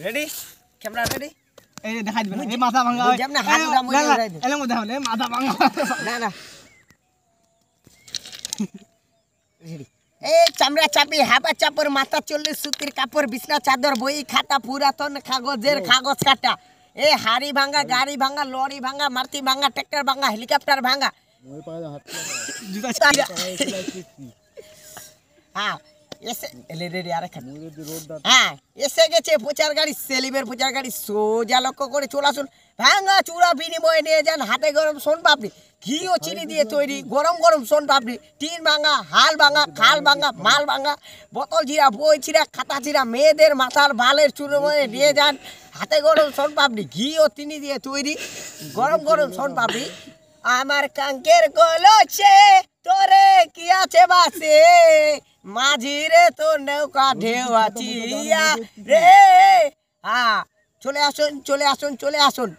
ready camera ready এই দেখাই দিবেন এই মাথা ভাঙা বুঝাম না হাতটা মুড়ে উড়াই দে এলে মধ্যে হলে মাথা ভাঙা না না রেডি এই চামড়া চাপি হাবা চাপর মাথা 40 সুতির কাপড় বিছনা চাদর বই খাতা পুরাতন কাগজের কাগজ কাটা এ হাড়ি ভাঙা গাড়ি ভাঙা লরি ভাঙা মারতি ভাঙা ট্রাক্টর ভাঙা হেলিকপ্টার ভাঙা জুতা চাইরা হ্যাঁ এসে এলে রেডি আরেকখান হ্যাঁ এসে গেছে প্রচার গাড়ি সেলিমের প্রচার গাড়ি সোজা লক্ষ্য করে চলে আসুন ভাঙা চূড়া বিনিময়ে নিয়ে যান হাতে গরম সোন পাপড়ি ঘি ও চিনি দিয়ে তৈরি গরম গরম সোন পাপড়ি টিন ভাঙা হাল ভাঙা খাল ভাঙা মাল ভাঙা বোতল চিরা বই চিরা খাতা চিরা মেয়েদের মাথার বালের চূড়োময়ে নিয়ে যান হাতে গরম সোন পাপড়ি ঘি ও চিনি দিয়ে তৈরি গরম গরম সোন পাপড়ি আমার কাঙ্কের গলছে তোরে কি আছে বাসে মাঝিরে তো নৌকা ঢেউ আছিয়া রে হ্যাঁ চলে আসুন চলে আসুন চলে আসুন